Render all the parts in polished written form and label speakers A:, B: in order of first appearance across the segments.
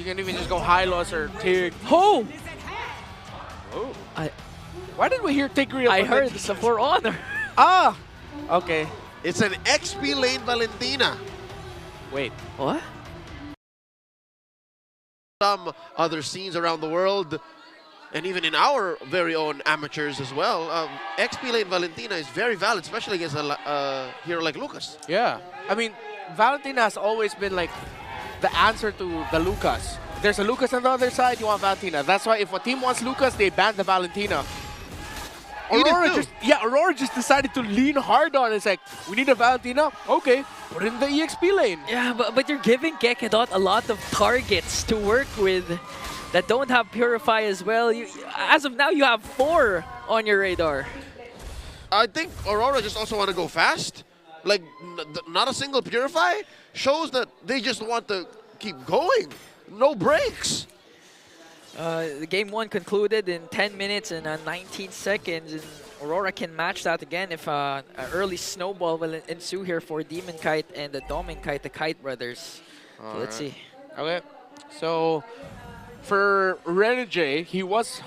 A: You can even just go high loss or Tig.
B: Oh!
A: Oh. Why did we hear Tigreal?
B: I heard it's a For Honor.
A: Ah! Okay.
C: It's an XP lane Valentina.
A: Wait.
B: What?
C: Some other scenes around the world, and even in our very own amateurs as well, XP lane Valentina is very valid, especially against a hero like Lucas.
A: Yeah. I mean, Valentina has always been like the answer to the Lucas. There's a Lucas on the other side, you want Valentina. That's why if a team wants Lucas, they ban the Valentina. Aurora just decided to lean hard on it. It's like, we need a Valentina? Okay, put it in the EXP lane.
B: Yeah, but you're giving Kekedot a lot of targets to work with that don't have Purify as well. As of now, you have 4 on your radar.
C: I think Aurora just also want to go fast. Like, not a single Purify shows that they just want to keep going. No breaks.
B: The game 1 concluded in 10 minutes and 19 seconds, and Aurora can match that again if an early snowball will ensue here for Demon Kite and the Domin Kite, the Kite brothers. So let's see.
A: Okay, so for Renegade, he was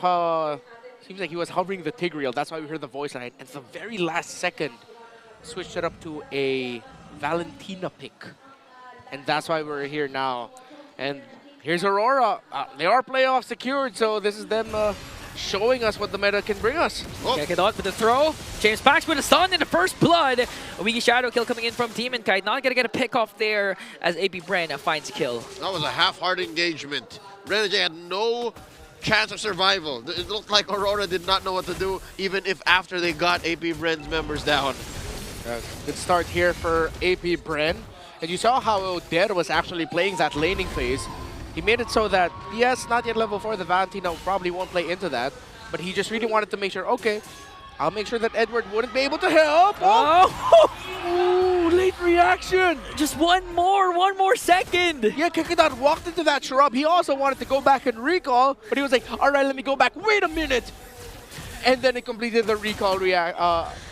A: seems like he was hovering the Tigreal. That's why we heard the voice line. And the very last second, switched it up to a Valentina pick, and that's why we're here now. And here's Aurora. They are playoff secured, so this is them showing us what the meta can bring us.
B: Kekedot with the throw. James Pax with a stun in the first blood. A weaky shadow kill coming in from Demon Kite. Not gonna get a pick off there as Bren finds a kill.
C: That was a half-heart engagement. Renegade had no chance of survival. It looked like Aurora did not know what to do, even if after they got Bren's members down.
A: Good start here for Bren. And you saw how Der was actually playing that laning phase. He made it so that, yes, not yet level 4, the Valentina probably won't play into that, but he just really wanted to make sure, okay, I'll make sure that Edward wouldn't be able to help.
B: Oh!
A: Ooh, late reaction.
B: Just one more second.
A: Yeah, Kekedot walked into that shrub. He also wanted to go back and recall, but he was like, all right, let me go back. Wait a minute. And then he completed the recall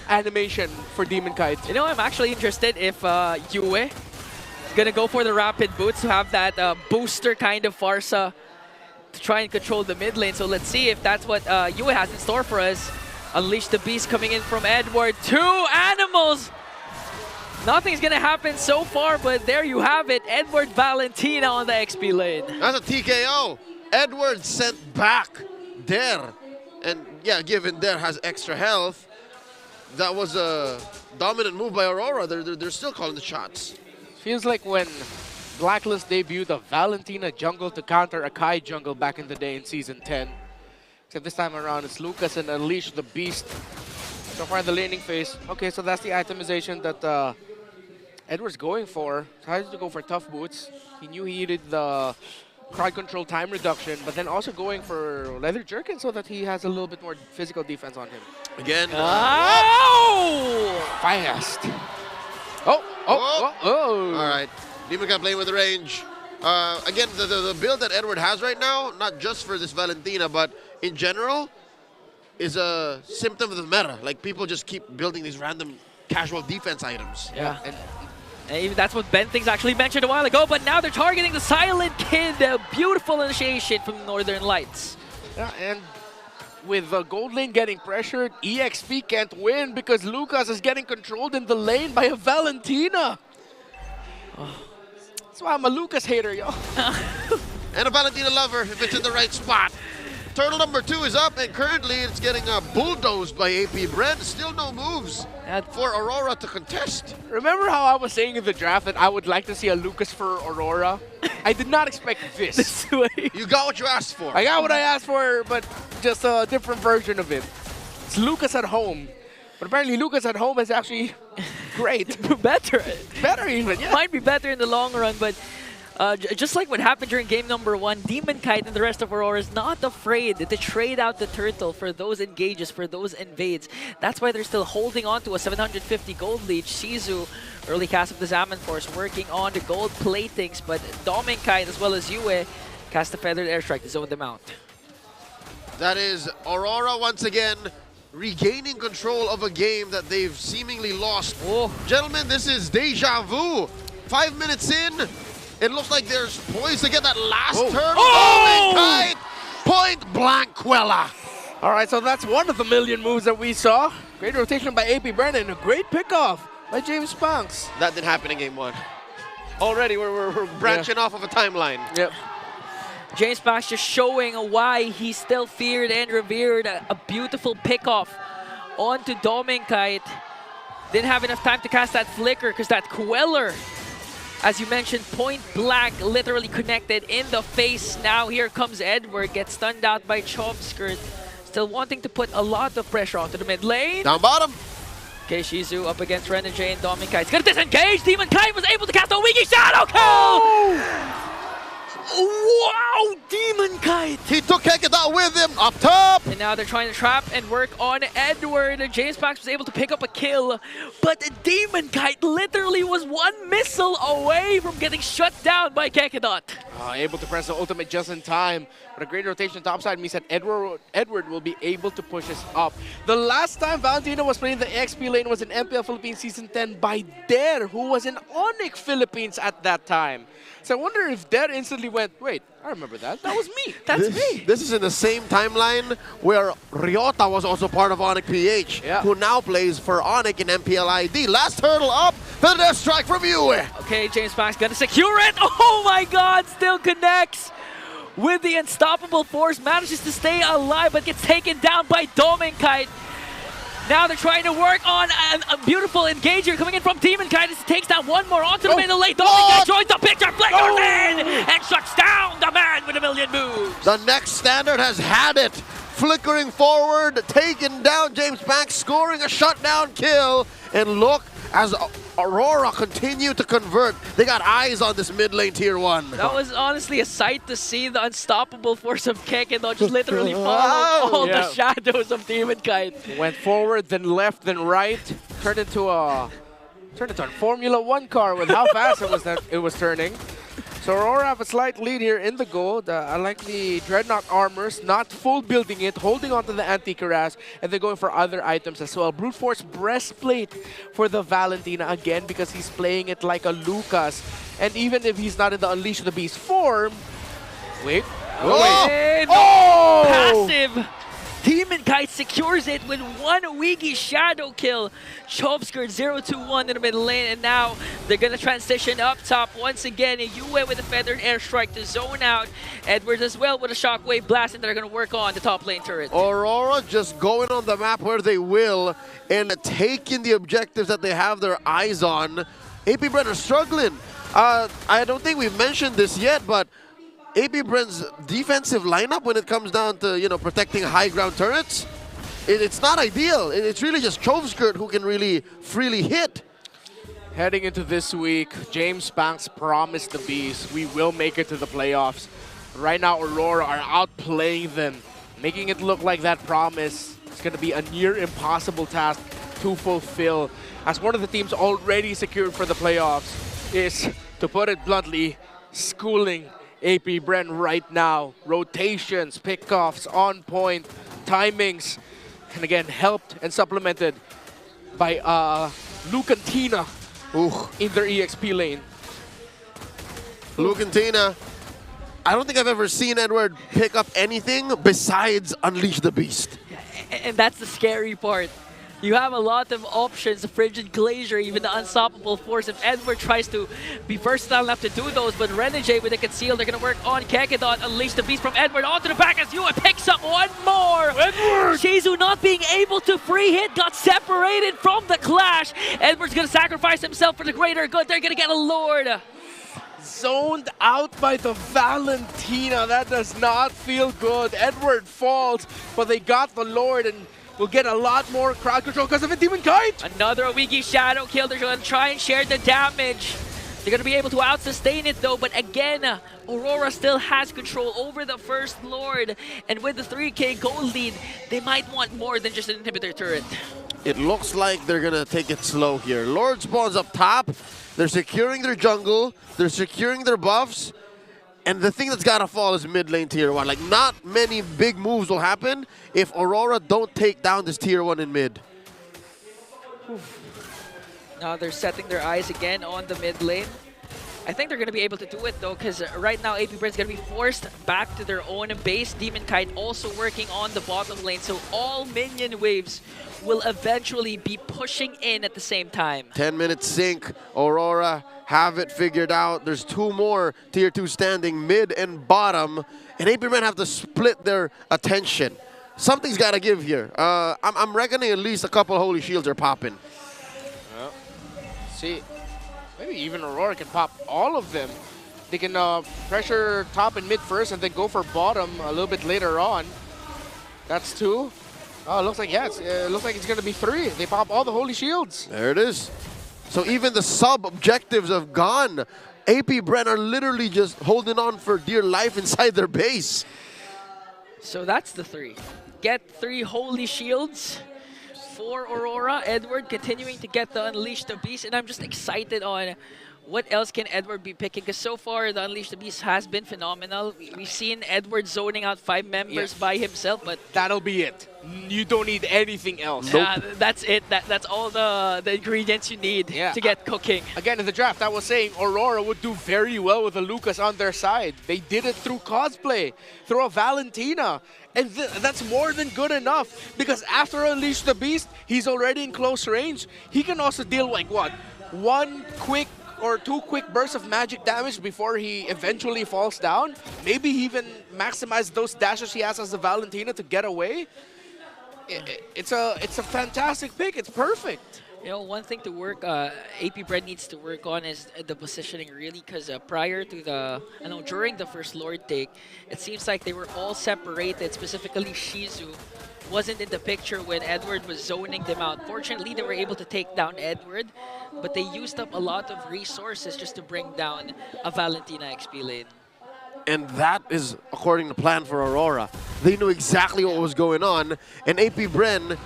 A: animation for Demon Kite.
B: You know, I'm actually interested if Yue gonna go for the rapid boots to have that booster kind of Farsa to try and control the mid lane. So let's see if that's what Yue has in store for us. Unleash the Beast coming in from Edward. 2 animals! Nothing's gonna happen so far, but there you have it. Edward Valentina on the XP lane.
C: That's a TKO. Edward sent back Der. And yeah, given Der has extra health, that was a dominant move by Aurora. They're still calling the shots.
A: Feels like when Blacklist debuted a Valentina jungle to counter a Kai jungle back in the day in Season 10. Except this time around, it's Lucas and Unleash the Beast. So far in the laning phase. Okay, so that's the itemization that Edward's going for. Decided to go for tough boots. He knew he needed the crowd control time reduction, but then also going for leather jerkin so that he has a little bit more physical defense on him.
C: Again.
B: Oh!
A: Fast. Oh.
C: All right. Demon Kite playing with the range. Again, the build that Edward has right now, not just for this Valentina, but in general, is a symptom of the meta. Like, people just keep building these random casual defense items.
B: Yeah. And even that's what Ben Things actually mentioned a while ago, but now they're targeting the Silent Kid. A beautiful initiation from the Northern Lights.
A: Yeah, and with the gold lane getting pressured, EXP can't win because Lucas is getting controlled in the lane by a Valentina. That's why I'm a Lucas hater, yo.
C: And a Valentina lover if it's in the right spot. Turtle number 2 is up, and currently it's getting bulldozed by Bren. Still no moves for Aurora to contest.
A: Remember how I was saying in the draft that I would like to see a Lucas for Aurora? I did not expect this.
C: You got what you asked for.
A: I got what I asked for, but just a different version of it. It's Lucas at home. But apparently Lucas at home is actually great.
B: Better even,
A: yeah.
B: Might be better in the long run, but just like what happened during game number 1, Demon Kite and the rest of Aurora is not afraid to trade out the turtle for those engages, for those invades. That's why they're still holding on to a 750 gold lead. Shizu, early cast of the Zaman Force, working on the gold platings, but Domin Kite as well as Yue cast the Feathered Airstrike to zone them out.
C: That is Aurora once again regaining control of a game that they've seemingly lost.
B: Oh.
C: Gentlemen, this is deja vu. 5 minutes in, It looks like there's poised to get that last
A: Oh.
C: turn.
A: Oh!
C: Kite! Point blank, Quella.
A: All right, so that's one of the million moves that we saw. Great rotation by Bren and a great pickoff by James Banks.
C: That didn't happen in game one. Already, we're branching off of a timeline.
A: Yep.
B: James Banks just showing why he's still feared and revered. A beautiful pickoff onto Dominkite. Didn't have enough time to cast that flicker because that Queller, as you mentioned, point blank, literally connected in the face. Now here comes Edward, gets stunned out by Chomskirt. Still wanting to put a lot of pressure onto the mid lane.
C: Down bottom.
B: Okay, Shizu up against Renegade and Dominkite. He's gonna disengage. Demon Kite was able to cast a Wiki Shadow Kill! Wow, Demon Kite!
C: He took Kekida with him up top.
B: And now they're trying to trap and work on Edward. James Banks was able to pick up a kill, but the Demon Kite literally was one missile away from getting shut down by Kekidot.
A: Able to press the ultimate just in time. But a great rotation topside means that Edward will be able to push us up. The last time Valentino was playing the XP lane was in MPL Philippines Season 10 by Der, who was in Onyx Philippines at that time. So I wonder if Der instantly went, wait, I remember that. That was me. That's me.
C: This is in the same timeline where Ryota was also part of Onyx PH, who now plays for Onyx in MPL ID. Last hurdle up, the death strike from Yue.
B: Okay, James Banks gonna secure it. Oh my god, still connects with the unstoppable force. Manages to stay alive, but gets taken down by Dominkite. Now they're trying to work on a beautiful engager coming in from Demon Kite. As he takes down one more onto the middle lane. Dominkite joins the picture, flickers in, and shuts down the man with a million moves.
C: The next standard has had it. Flickering forward, taking down James Banks, scoring a shutdown kill. And look, as Aurora continue to convert, they got eyes on this mid lane tier 1.
B: That was honestly a sight to see, the unstoppable force of Kekino just literally follow all the shadows of Demon Kite.
A: Went forward, then left, then right. Turned into a Formula 1 car with how fast it was turning. So Aurora have a slight lead here in the gold. I like the Dreadnought armors, not full building it, holding onto the anti-cuirass, and they're going for other items as well. Brute Force breastplate for the Valentina again because he's playing it like a Lucas. And even if he's not in the Unleash the Beast form, wait.
B: Passive! Demon Kite secures it with one Wiki Shadow kill. Chomskirt 0-2-1 in the middle lane, and now they're gonna transition up top once again. Yue with a feathered airstrike to zone out. Edwards as well with a shockwave blast, and they're gonna work on the top lane turret.
C: Aurora just going on the map where they will and taking the objectives that they have their eyes on. Apbr are struggling. I don't think we've mentioned this yet, but Apbr's defensive lineup when it comes down to, you know, protecting high ground turrets, it's not ideal. It's really just Chomskirt who can really freely hit.
A: Heading into this week, James Banks promised the Beast we will make it to the playoffs. Right now, Aurora are outplaying them, making it look like that promise is going to be a near impossible task to fulfill. As one of the teams already secured for the playoffs is, to put it bluntly, schooling Bren right now. Rotations, pickoffs, on point, timings, and again, helped and supplemented by Lucantina in their EXP lane.
C: Lucantina, I don't think I've ever seen Edward pick up anything besides Unleash the Beast.
B: And that's the scary part. You have a lot of options, Frigid Glacier, even the Unstoppable Force. If Edward tries to be versatile enough to do those, but Renegade with the Conceal, they're going to work on Kekidon. Unleash the Beast from Edward onto the back as Yue picks up one more. Edward! Shizu not being able to free hit, got separated from the clash. Edward's going to sacrifice himself for the greater good. They're going to get a Lord.
A: Zoned out by the Valentina. That does not feel good. Edward falls, but they got the Lord, and we'll get a lot more crowd control because of a Demon Kite.
B: Another Wiki Shadow kill. They're going to try and share the damage. They're going to be able to out-sustain it though, but again, Aurora still has control over the First Lord. And with the 3K gold lead, they might want more than just an inhibitor turret.
C: It looks like they're going to take it slow here. Lord spawns up top. They're securing their jungle. They're securing their buffs. And the thing that's got to fall is mid lane tier 1. Like, not many big moves will happen if Aurora don't take down this tier 1 in mid.
B: Now they're setting their eyes again on the mid lane. I think they're going to be able to do it though, because right now Apbr is going to be forced back to their own base. Demon Kite also working on the bottom lane, so all minion waves will eventually be pushing in at the same time.
C: 10-minute sync. Aurora have it figured out. There's 2 more tier 2 standing, mid and bottom, and Apbr have to split their attention. Something's got to give here. I'm reckoning at least a couple holy shields are popping.
A: Well, see. Maybe even Aurora can pop all of them. They can pressure top and mid first and then go for bottom a little bit later on. That's 2. Oh, it looks like, yes, it looks like it's going to be 3. They pop all the holy shields.
C: There it is. So even the sub-objectives have gone. Bren are literally just holding on for dear life inside their base.
B: So that's the 3. Get 3 holy shields for Aurora. Edward continuing to get the Unleash the Beast, and I'm just excited on what else can Edward be picking, because so far the Unleash the Beast has been phenomenal. We've seen Edward zoning out 5 members by himself, but
A: that'll be it. You don't need anything else.
B: Nope. That's it. That's all the ingredients you need to get cooking.
A: Again, in the draft, I was saying Aurora would do very well with a Lucas on their side. They did it through cosplay, through a Valentina. And that's more than good enough, because after Unleash the Beast, he's already in close range. He can also deal like what? 1 quick or 2 quick bursts of magic damage before he eventually falls down. Maybe even maximize those dashes he has as a Valentina to get away. It's a fantastic pick. It's perfect.
B: You know, one thing to work, Apbr needs to work on is the positioning, really, because prior to during the first Lord take, it seems like they were all separated. Specifically, Shizu wasn't in the picture when Edward was zoning them out. Fortunately, they were able to take down Edward, but they used up a lot of resources just to bring down a Valentine Exp lane.
C: And that is according to plan for Aurora. They knew exactly what was going on, and Bren,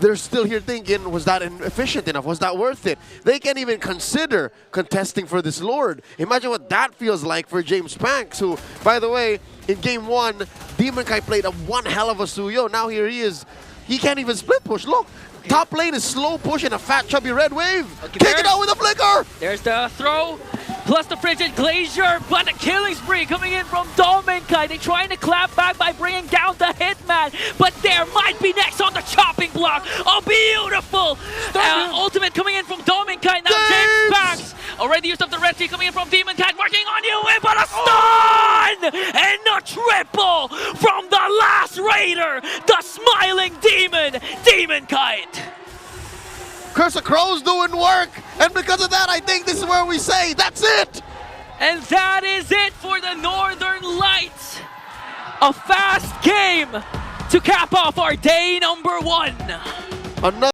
C: they're still here thinking, was that efficient enough? Was that worth it? They can't even consider contesting for this Lord. Imagine what that feels like for James Panks, who, by the way, in Game 1, Demon Kite played one hell of a Suyo. Now here he is. He can't even split push. Look, top lane is slow pushing a fat, chubby red wave.
B: Okay,
C: Kick it out with a flicker.
B: There's the throw. Plus the Frigid Glacier, but a killing spree coming in from Dominkai. They're trying to clap back by bringing down the Hitman, but there might be next on the chopping block. A beautiful ultimate coming in from Dominkai. Now James Panks already used up the Red Tree coming in from Demon Kite, working on you, but a stun! And a triple from the last Raider, the smiling demon, Demon Kite.
C: Curse of Crow's doing work, and because of that, I think this is where we say, that's it!
B: And that is it for the Northern Lights. A fast game to cap off our day number 1.
C: Another